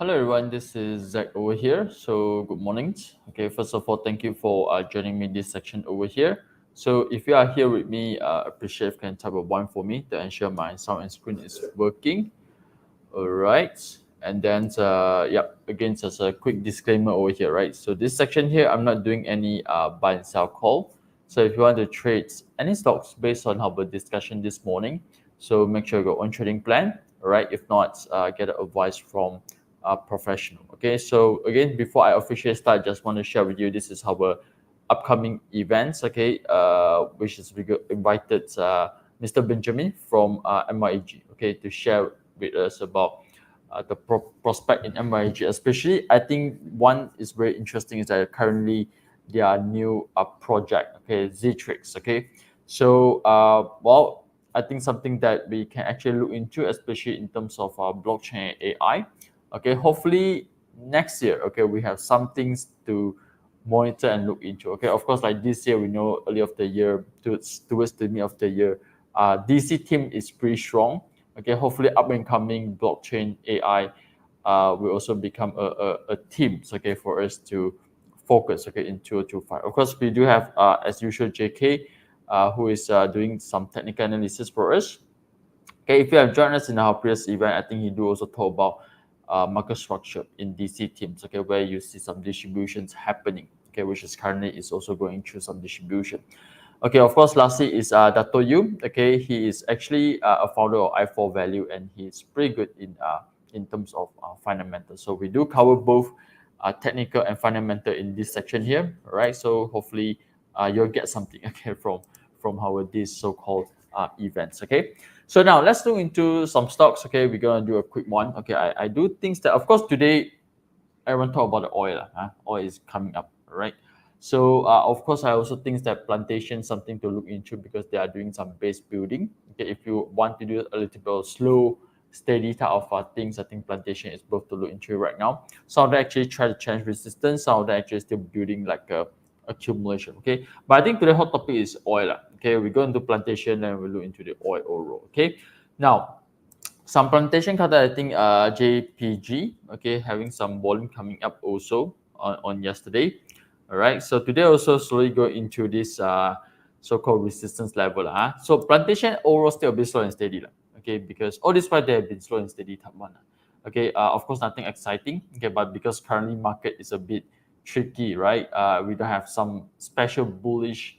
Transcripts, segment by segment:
Hello everyone, this is Zach over here. So good morning. Okay, first of all, thank you for joining me in this section over here. So if you are here with me, appreciate if you can type a one for me to ensure my sound and screen is working. All right. And then, again, just a quick disclaimer over here, right? So this section here, I'm not doing any buy and sell call. So if you want to trade any stocks based on our discussion this morning, so make sure you got one trading plan, all right? If not, get advice from a professional. Okay. So again, before I officially start, just want to share with you this is our upcoming events. Okay, which is we got invited Mr. Benjamin from MYG. Okay, to share with us about the prospect in MYG. Especially, I think one is very interesting is that currently their new project. Okay, Ztrix. Okay, so I think something that we can actually look into, especially in terms of blockchain and AI. Okay, hopefully next year, okay, we have some things to monitor and look into. Okay, of course, like this year, we know early of the year towards the mid of the year, DC team is pretty strong. Okay, hopefully up and coming blockchain AI will also become a team. Okay, for us to focus. Okay, in 2025. Of course, we do have as usual JK, who is doing some technical analysis for us. Okay, if you have joined us in our previous event, I think he do also talk about market structure in DC teams. Okay, where you see some distributions happening. Okay, which is currently is also going through some distribution. Okay, of course, lastly is Dato Yu. Okay, he is actually a founder of I4 Value, and he's pretty good in terms of fundamentals. So we do cover both technical and fundamental in this section here. All right, so hopefully you'll get something okay from our these so-called events. Okay, so now let's look into some stocks. Okay, we're gonna do a quick one. Okay, I do think that of course today everyone talk about the oil. Oil is coming up, right? So of course I also think that Plantation something to look into because they are doing some base building. Okay, if you want to do a little bit of slow, steady type of things, I think Plantation is both to look into right now. Some of them actually try to change resistance. Some of them actually still building like a accumulation. Okay, but I think today hot topic is oil. Okay, we go into Plantation and we look into the oil overall. Okay, now some Plantation counter, I think JPG, okay, having some volume coming up also on yesterday. All right, so today also slowly go into this so-called resistance level. So Plantation overall still a bit slow and steady. Okay, because all this while they have been slow and steady type one. Okay, of course nothing exciting. Okay, but because currently market is a bit tricky, right? We don't have some special bullish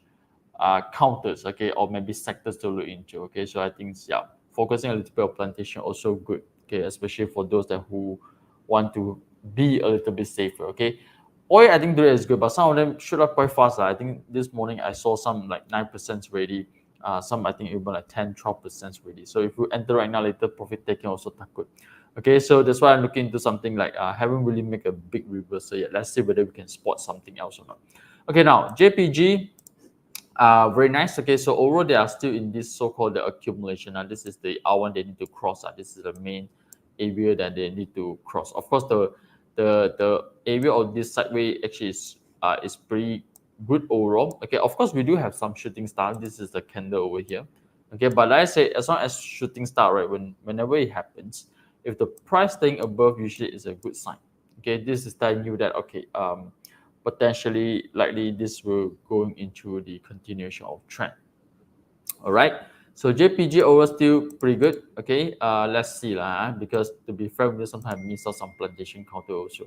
counters, okay, or maybe sectors to look into. Okay, so I think focusing a little bit on Plantation also good. Okay, especially for those that who want to be a little bit safer. Okay, oil I think today is good, but some of them shoot up quite fast. I think this morning I saw some like 9% ready. Some I think even like 10-12% ready. So if you enter right now, later profit taking also not good. Okay, so that's why I'm looking into something like haven't really make a big reversal yet. Let's see whether we can spot something else or not. Okay, now JPG, very nice. Okay, so overall they are still in this so-called the accumulation. And this is the R1 they need to cross. This is the main area that they need to cross. Of course, the area of this sideway actually is pretty good overall. Okay, of course we do have some shooting star. This is the candle over here. Okay, but like I say, as long as shooting star, right, whenever it happens, if the price staying above, usually is a good sign. Okay, this is telling you that okay, potentially likely this will going into the continuation of trend. All right, so JPG over still pretty good. Okay, let's see lah. Because to be fair, we sometimes miss out some Plantation counter also,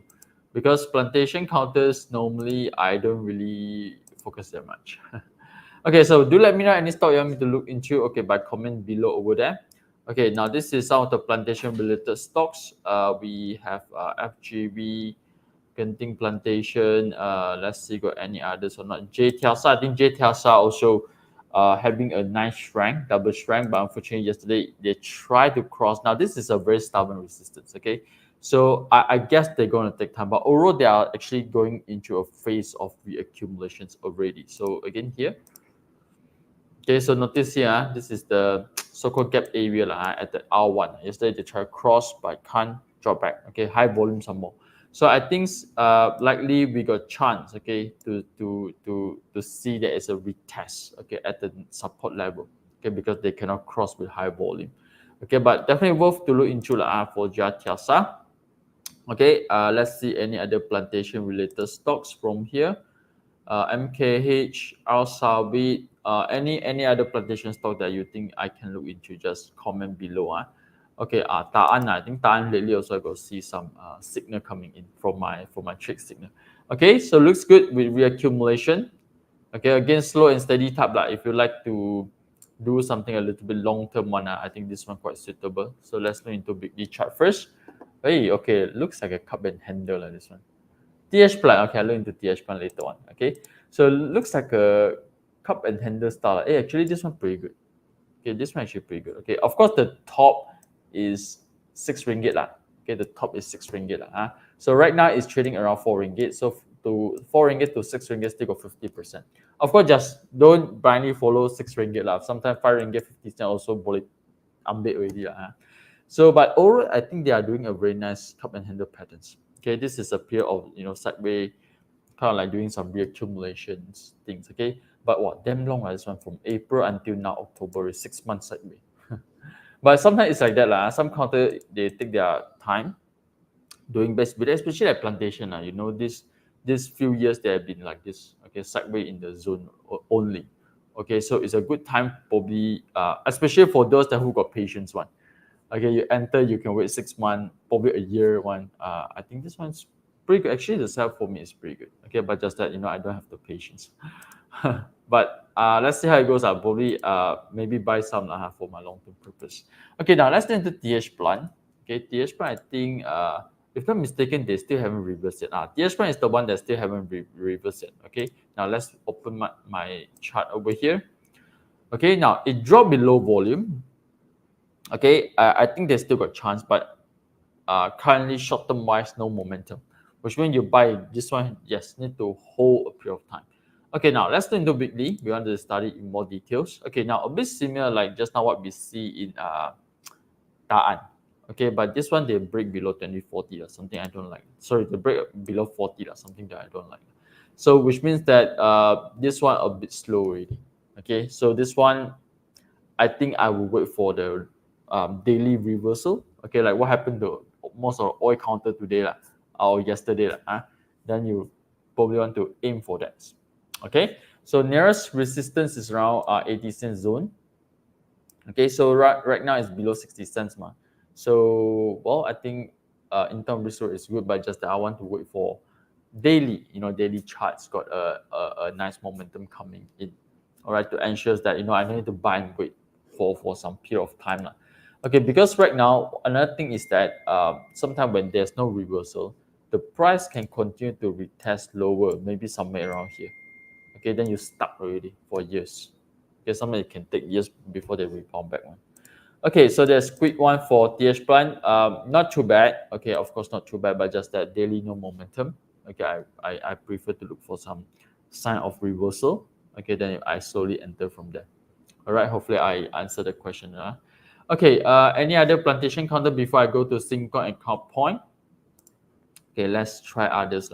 because Plantation counters normally I don't really focus that much. Okay, so do let me know any stock you want me to look into. Okay, by comment below over there. Okay, now this is some of the Plantation related stocks. We have FGV, Genting Plantation. Let's see, got any others or not. JTLSA, I think JTLSA also having a nice strength, double strength, but unfortunately yesterday they tried to cross. Now this is a very stubborn resistance. Okay, so I guess they're going to take time, but overall they are actually going into a phase of reaccumulations already. So again here. Okay, so notice here, this is the so-called gap area at the R1. Yesterday they tried cross, but can't drop back. Okay, high volume some more. So I think likely we got chance, okay, to see that it's a retest, okay, at the support level, okay, because they cannot cross with high volume. Okay, but definitely worth to look into for Jatiasa. Okay, let's see any other plantation related stocks from here. MKH, Al Sabi, any other plantation stock that you think I can look into, just comment below. Okay, Taan, I think Taan lately also I got see some signal coming in from my trick signal. Okay, so looks good with reaccumulation. Okay, again, slow and steady type. Like if you like to do something a little bit long term one, I think this one quite suitable. So let's look into weekly chart first. Hey, okay, looks like a cup and handle like this one. TH plan, okay, I'll look into TH plan later on. Okay, so looks like a cup and handle style. Hey, actually, this one pretty good. Okay, this one actually pretty good. Okay, of course, the top is 6 ringgit lah. Okay, the top is 6 ringgit lah. So right now it's trading around 4 ringgit. So to 4 ringgit to 6 ringgit, still got 50%. Of course, just don't blindly follow 6 ringgit lah. Sometimes 5 ringgit 50 cent also boleh ambil already lah. So, but overall, I think they are doing a very nice cup and handle patterns. Okay, this is a pair of sideways, kind of like doing some reaccumulations things. Okay, but what damn long this one from April until now October is 6 months sideways. But sometimes it's like that lah. Some counter they take their time doing best, but especially at plantation this few years they have been like this. Okay, sideways in the zone only. Okay, so it's a good time probably, especially for those that who got patience one. Okay, you enter, you can wait 6 months, probably a year one. I think this one's pretty good. Actually, the sell for me is pretty good. Okay, but just that I don't have the patience. But let's see how it goes. I'll probably maybe buy some for my long term purpose. Okay, now let's turn to TH plan. Okay, TH plan, I think if I'm mistaken, they still haven't reversed it. TH plan is the one that still haven't reversed it. Okay, now let's open my chart over here. Okay, now it dropped below volume. Okay, I think they still got chance, but currently short term wise, no momentum, which means you buy this one, yes, need to hold a period of time. Okay, now let's turn into weekly. We want to study in more details. Okay, now a bit similar like just now what we see in Taan. Okay, but this one they break below 2040 or something I don't like. Sorry, they break below 40 or something that I don't like. So which means that this one a bit slow already. Okay, so this one I think I will wait for the daily reversal. Okay, like what happened to most of the oil counter today or yesterday then you probably want to aim for that. Okay, so nearest resistance is around 80 cent zone. Okay, so right now it's below 60 cents So well, I think interim resource is good, but just that I want to wait for daily daily charts got a nice momentum coming in. All right, to ensure that I don't need to buy and wait for some period of time. Okay, because right now another thing is that sometimes when there's no reversal, the price can continue to retest lower, maybe somewhere around here. Okay, then you stuck already for years. Okay, sometimes it can take years before they rebound back one. Okay, so there's quick one for TH plan. Not too bad. Okay, of course not too bad, but just that daily no momentum. Okay, I prefer to look for some sign of reversal. Okay, then I slowly enter from there. All right, hopefully I answer the question. Okay, any other plantation counter before I go to Syncon and Count Point? Okay, let's try others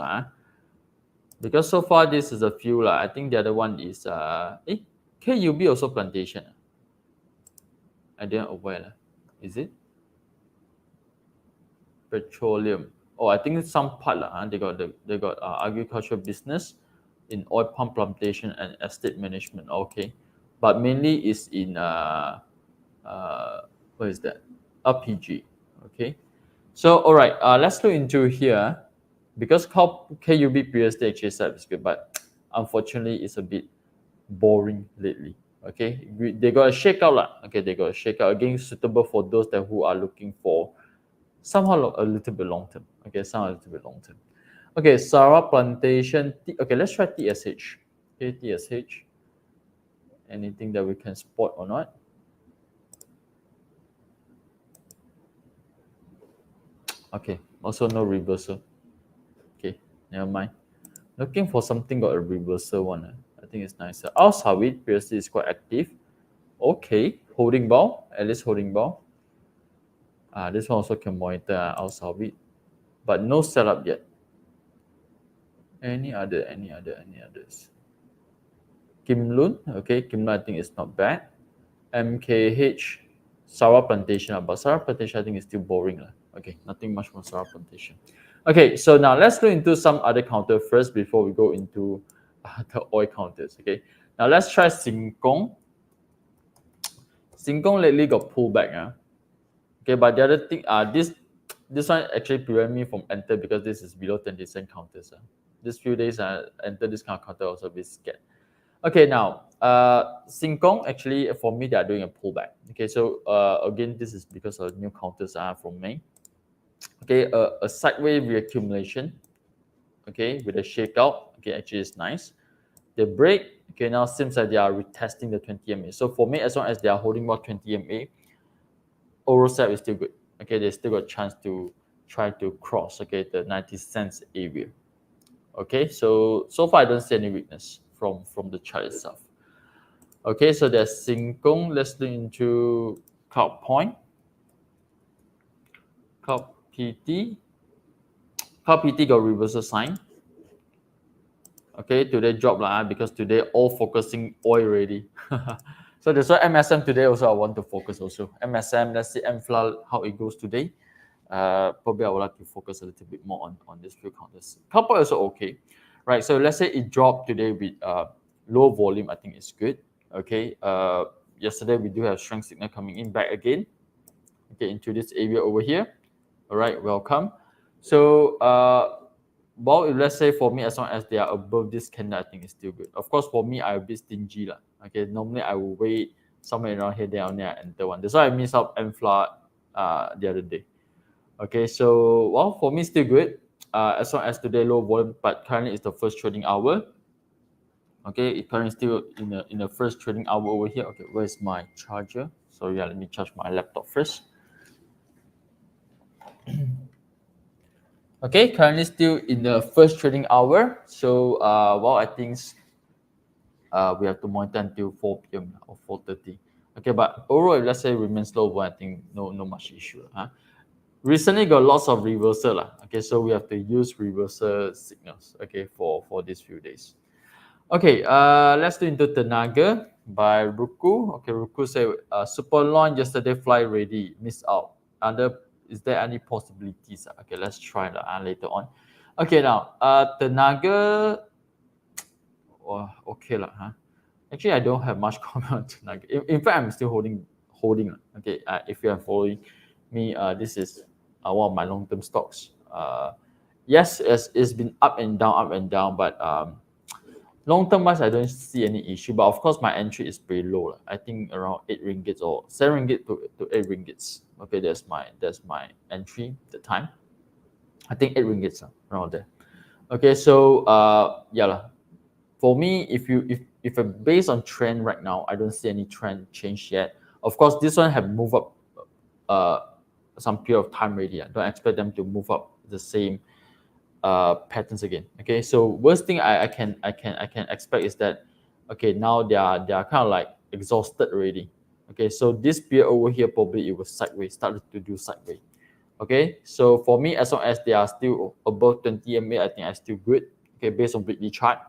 because so far this is a few I think the other one is KUB also plantation. I didn't aware is it petroleum? Oh, I think it's some part they got agricultural business in oil palm plantation and estate management. Okay, but mainly is in what is that? RPG. Okay, so all right, let's look into here because KUB previously actually said it's good, but unfortunately it's a bit boring lately. Okay, they got a shakeout Okay, they got a shakeout again, suitable for those that who are looking for somehow a little bit long term. Okay, somehow a little bit long term. Okay, Sarah Plantation. Okay, let's try TSH. Okay, TSH. Anything that we can spot or not? Okay, also no reversal. Okay, never mind. Looking for something got a reversal one. I think it's nicer. Our Sawit previously is quite active. Okay, holding ball, at least holding ball. This one also can monitor our Sawit, but no setup yet. Any others? Kim Lun, okay, Kim Lun I think is not bad. MKH, Sarah Plantation, but Sarah Plantation I think is still boring. Okay, nothing much from Sarah Plantation. Okay, so now let's look into some other counter first before we go into the oil counters. Okay, now let's try Singkong. Singkong lately got pullback. Okay, but the other thing, this one actually prevent me from enter because this is below 20-cent counters. These few days I enter this kind of counter also a bit scared. Okay, now Singkong actually for me they are doing a pullback. Okay, so again this is because of new counters from May. Okay, a sideways reaccumulation. Okay, with a shakeout. Okay, actually it's nice. The break. Okay, now seems like they are retesting the 20 MA. So for me, as long as they are holding about 20 MA, oral set is still good. Okay, they still got a chance to try to cross the 90 cents area. Okay, so far I don't see any weakness from the chart itself. Okay, so there's Singkong. Let's look into Cloud Point, Cloud PT. Cloud PT got reversal sign. Okay, today drop lah because today all focusing oil already. So that's why MSM today also I want to focus also. MSM, let's see MFLA how it goes today. Probably I would like to focus a little bit more on this few counters. Copper also okay, right? So let's say it dropped today with low volume. I think it's good. Okay. Yesterday we do have strength signal coming in back again. Okay, into this area over here. All right, welcome. So well, if let's say for me, as long as they are above this candle, I think it's still good. Of course, for me, I'm a bit stingy lah. Okay, normally I will wait somewhere around here, then only I enter one. That's why I missed out MFLA the other day. Okay, so well, for me, still good. As long as today low volume, but currently it's the first trading hour. Okay, it currently still in the first trading hour over here. Okay, where's my charger? So yeah, let me charge my laptop first. Okay, currently still in the first trading hour. So well, I think we have to monitor until 4 p.m. or 4:30. Okay, but overall, if let's say remains low, I think no much issue. Recently got lots of reversal. Okay, so we have to use reversal signals. Okay, for these few days. Okay, let's do into Tenaga by Ruku. Okay, Ruku say super long yesterday fly ready, miss out. Is there any possibilities? Okay, let's try that later on. Okay, now Tenaga. Oh, okay lah. Actually, I don't have much comment on Tenaga. In fact, I'm still holding. Okay, if you are following me, this is one of my long-term stocks. Yes, it's been up and down, but long term wise, I don't see any issue. But of course, my entry is pretty low. I think around 8 ringgits or 7 ringgit to 8 ringgits. Okay, that's my entry at the time. I think 8 ringgits around there. Okay, so yeah lah. For me, if based on trend right now, I don't see any trend change yet. Of course, this one have moved up some period of time already. I don't expect them to move up the same patterns again. Okay, so worst thing I can expect is that okay, now they are kind of like exhausted already. Okay, so this period over here probably it was sideways, started to do sideways. Okay, so for me, as long as they are still above 20 MA, I think I'm still good. Okay, based on weekly chart.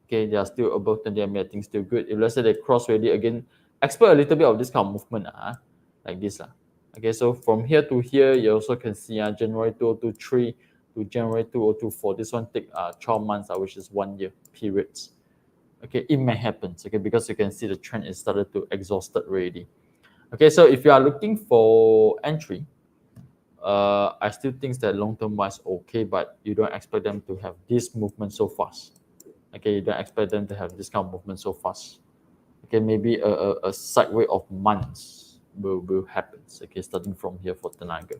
Okay, they are still above 20 MA, I think still good. If let's say they cross already again, expect a little bit of this kind of movement like this. Okay, so from here to here, you also can see January 2023 to January 2024. This one take 12 months, which is 1 year periods. Okay, it may happen. Okay, because you can see the trend is started to exhausted already. Okay, so if you are looking for entry, I still think that long term wise okay, but you don't expect them to have this movement so fast. Okay, you don't expect them to have this kind of movement so fast. Okay, maybe a sideway of months will happen. Okay, starting from here for Tenaga.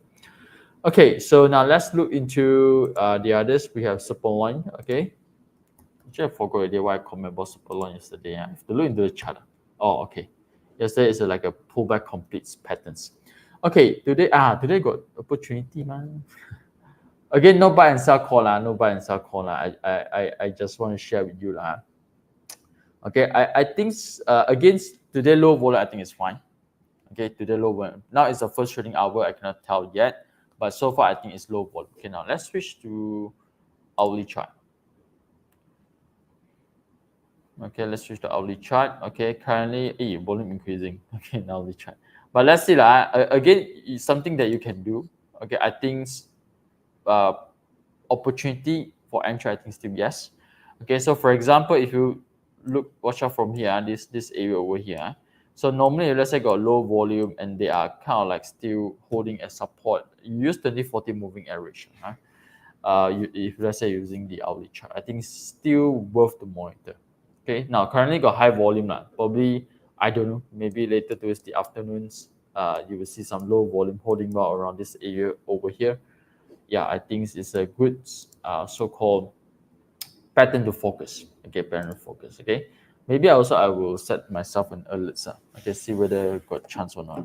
Okay, so now let's look into the others. We have Superline. Okay, actually I forgot already why I comment about Superline yesterday. I have to look into the chart. Oh, okay. Yesterday is like a pullback completes patterns. Okay, today got opportunity, man. Again, no buy and sell call no buy and sell call I just want to share with you Okay, I think against today low volume, I think it's fine. Okay, today low volume. Now it's the first trading hour. I cannot tell yet, but so far I think it's low volume. Okay, now let's switch to hourly chart. Okay, let's switch to hourly chart. Okay, currently volume increasing. Okay, now hourly chart. But let's see again, it's something that you can do. Okay, I think opportunity for entry, I think still yes. Okay, so for example, if you watch out from here, this area over here. So normally, let's say got low volume and they are kind of like still holding a support. You use 2040 moving average. If let's say using the hourly chart, I think it's still worth to monitor. Okay, now currently got high volume lah. Probably I don't know. Maybe later towards the afternoons, you will see some low volume holding well around this area over here. Yeah, I think it's a good so-called pattern to focus. Okay, pattern to focus. Okay, maybe I will set myself an alert. Okay, see whether got chance or not.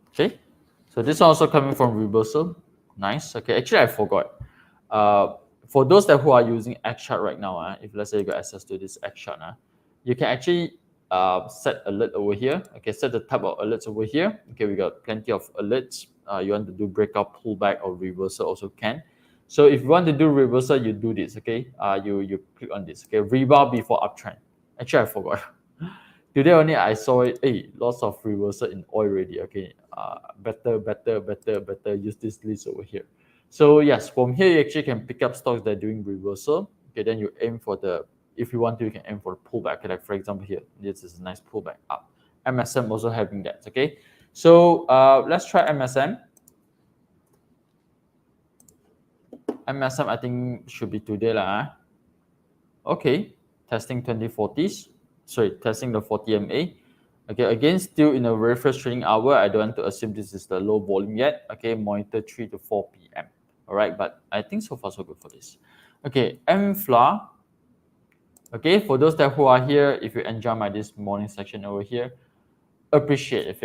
Okay, so this one also coming from reversal. Nice. Okay, actually I forgot. For those that who are using XChart right now, if let's say you got access to this XChart, you can actually set alert over here. Okay, set the type of alerts over here. Okay, we got plenty of alerts. You want to do breakout, pullback, or reversal also can. So if you want to do reversal, you do this. Okay, you click on this. Okay, rebound before uptrend. Actually, I forgot. Today only I saw it. Hey, lots of reversal in oil already. Okay, better use this list over here. So yes, from here you actually can pick up stocks that are doing reversal. Okay, then you aim for the, if you want to, you can aim for the pullback. Okay, like for example here, this is a nice pullback up. MSM also having that. Okay, so let's try MSM. MSM I think should be today lah. Okay, testing 2040s. Sorry, testing the 40 MA. Okay, again, still in a very first trading hour. I don't want to assume this is the low volume yet. Okay, monitor 3 to 4 p.m. All right, but I think so far so good for this. Okay, MFLA. Okay, for those that who are here, if you enjoy my this morning section over here, appreciate if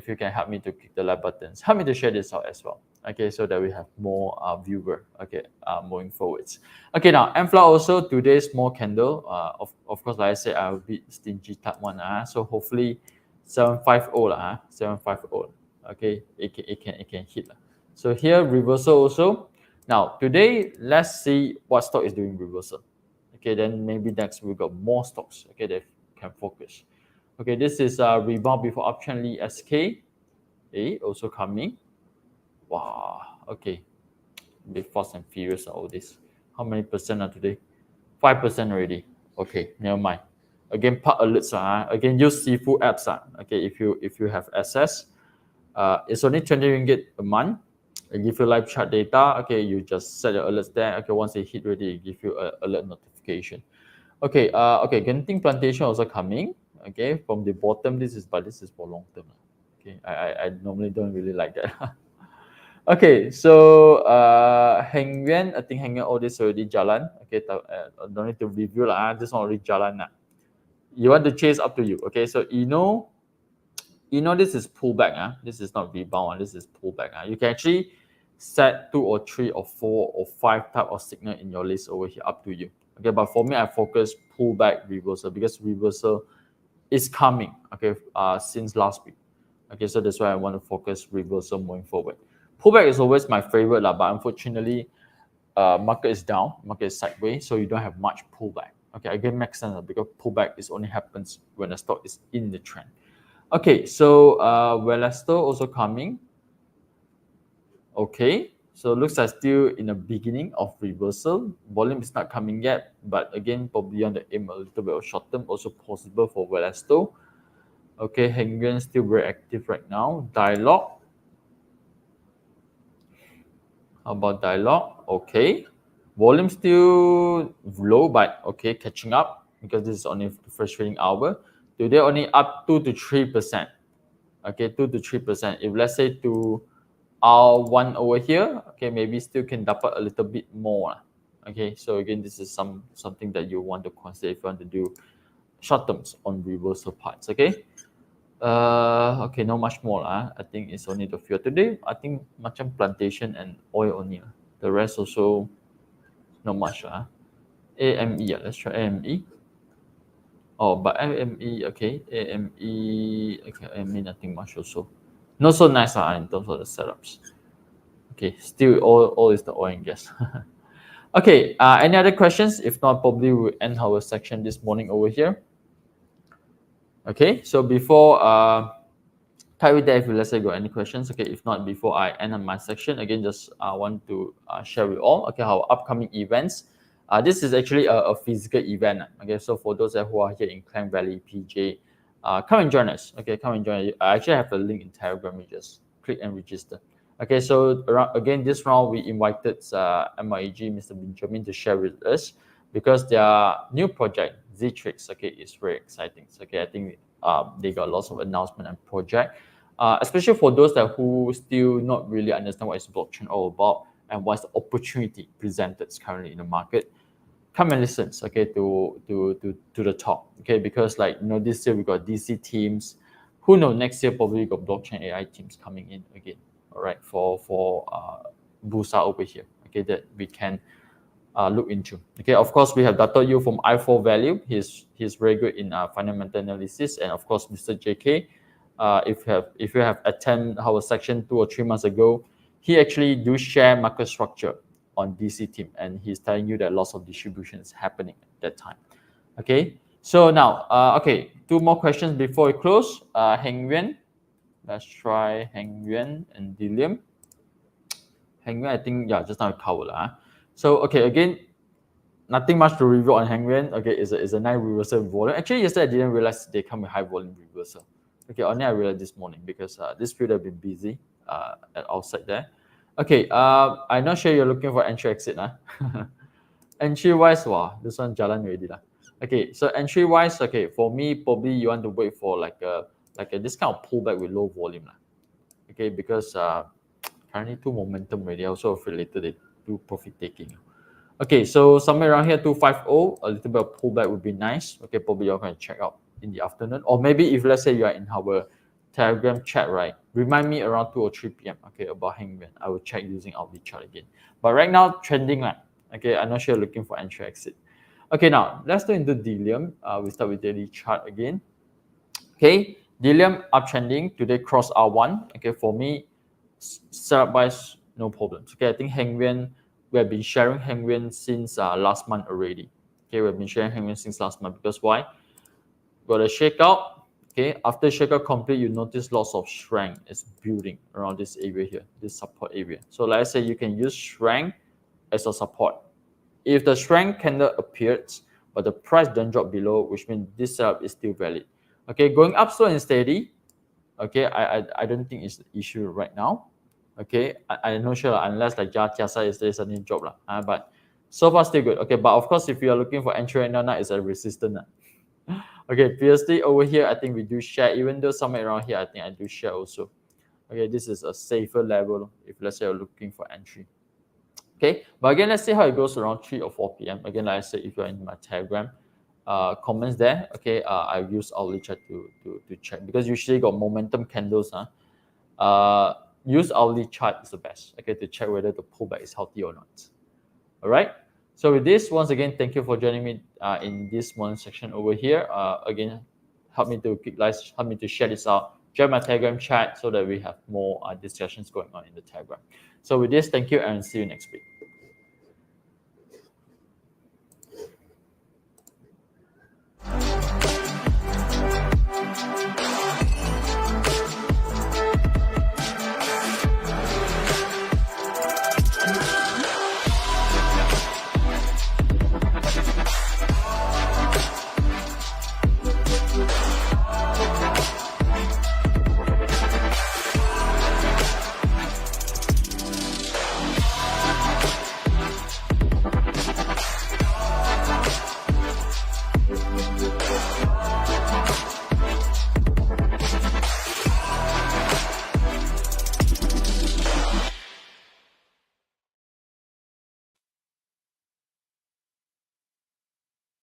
you can help me to click the like buttons. Help me to share this out as well. Okay, so that we have more viewer. Okay, moving forwards. Okay, now MFLA also today's small candle. Of course, like I said, I'll be stingy type one. So hopefully 750 lah. 750. Okay, it can hit. So here reversal also. Now today, let's see what stock is doing reversal. Okay, then maybe next we got more stocks. Okay, that can focus. Okay, this is rebound before uptrend Lee SK. Also coming. Wow. Okay, be fast and furious all this. How many percent are today? 5% already. Okay, never mind. Again, part alerts. Again, use XIFU apps. Okay, if you have access, it's only 20 ringgit a month. It give you live chart data. Okay, you just set your alerts there. Okay, once it hit ready, it give you an alert notification. Okay, Genting Plantation also coming. Okay, from the bottom, this is for long term. Okay, I normally don't really like that. Okay, so Heng Yuan, I think Heng Yuan all this already jalan. Okay, don't need to review lah. This one already jalan lah. You want to chase, up to you. Okay, so this is pullback. This is not rebound. This is pullback. You can actually set 2 or 3 or 4 or 5 type of signal in your list over here, up to you. Okay, but for me, I focus pullback reversal because reversal is coming. Okay, since last week. Okay, so that's why I want to focus reversal moving forward. Pullback is always my favorite, but unfortunately, market is down, market is sideways, so you don't have much pullback. Okay, again, makes sense because pullback is only happens when the stock is in the trend. Okay, so Welesto also coming. Okay, so looks like still in the beginning of reversal. Volume is not coming yet, but again, probably on the aim a little bit of short term, also possible for Welesto. Okay, Heng Yuan still very active right now. Dialogue. How about Dialogue? Okay, volume still low, but okay, catching up because this is only the first trading hour. Today only up 2 to 3%. Okay, 2 to 3%. If let's say to R1 over here, okay, maybe still can dapat a little bit more. Okay, so again, this is something that you want to consider if you want to do short terms on reversal parts. Okay. Okay, not much more. I think it's only the few today. I think macam Plantation and oil only. The rest also not much. AME. Let's try AME. Oh, but AME, okay. AME, nothing much also. Not so nice in terms of the setups. Okay, still all is the oil and gas. Okay, any other questions? If not, probably we'll end our section this morning over here. Okay, so before type it there if you, let's say, got any questions. Okay, if not, before I end on my section, again, just want to share with all, okay, our upcoming events. This is actually a physical event. Okay, so for those who are here in Klang Valley, PJ, come and join us. Okay, come and join us. I actually have a link in Telegram. You just click and register. Okay, so again, this round we invited MIG, Mr. Benjamin, to share with us because their new project, Z-Trix, okay, is very exciting. So, okay, I think they got lots of announcement and project, especially for those that who still not really understand what is blockchain all about and what's the opportunity presented currently in the market. Come and listen, okay, to the talk, okay, because like this year we got DC teams. Who knows, next year probably we got blockchain AI teams coming in again. All right, for Busa over here, okay, that we can look into. Okay, of course we have Dr. Yu from I4 Value. He's very good in fundamental analysis, and of course Mr. JK. If you have attended our section 2 or 3 months ago, he actually do share market structure on DC team, and he's telling you that lots of distribution is happening at that time. Okay, so now okay, 2 more questions before we close. Heng Yuan, let's try Heng Yuan and Dillium. Heng Yuan, I think just now we covered. So okay, again, nothing much to review on Heng Yuan. Okay, it's a nice reversal volume. Actually, yesterday I didn't realize they come with high volume reversal. Okay, only I realized this morning because this period have been busy at outside there. Okay, I'm not sure you're looking for entry exit. Entry wise, wow, this one jalan already. Okay, so entry wise, okay, for me, probably you want to wait for like a this kind of pullback with low volume. Okay, because currently too momentum already. Also afraid later they do profit taking. Okay, so somewhere around here, 250, a little bit of pullback would be nice. Okay, probably you're going to check out in the afternoon. Or maybe if, let's say, you are in our Telegram chat, right? Remind me around 2 or 3 p.m. Okay, about Heng Yuan. I will check using hourly chart again. But right now, trending line. Okay, I'm not sure you're looking for entry exit. Okay, now let's go into Dillium. We start with daily chart again. Okay, Dillium uptrending. Today cross R1. Okay, for me, setup wise, no problems. Okay, I think Heng Yuan, we have been sharing Heng Yuan since last month already. Okay, we've been sharing Heng Yuan since last month because why? Got a shakeout. Okay, after shakeout complete, you notice lots of strength is building around this area here, this support area. So let's say you can use strength as a support. If the strength candle appears, but the price don't drop below, which means this setup is still valid. Okay, going up slow and steady. Okay, I don't think it's the issue right now. Okay, I'm not sure unless like Jasa yesterday suddenly dropped. But so far still good. Okay, but of course if you are looking for entry right now, it's a resistance. Okay, previously over here, I think we do share, even though somewhere around here, I think I do share also. Okay, this is a safer level if let's say you're looking for entry. Okay, but again, let's see how it goes around 3 or 4 p.m. Again, like I said, if you're in my Telegram, comments there. Okay, I use hourly chart to check because usually got momentum candles. Use hourly chart is the best. Okay, to check whether the pullback is healthy or not. All right. So with this, once again, thank you for joining me in this morning section over here. Again, help me to click likes, help me to share this out. Join my Telegram chat so that we have more discussions going on in the Telegram. So with this, thank you and see you next week.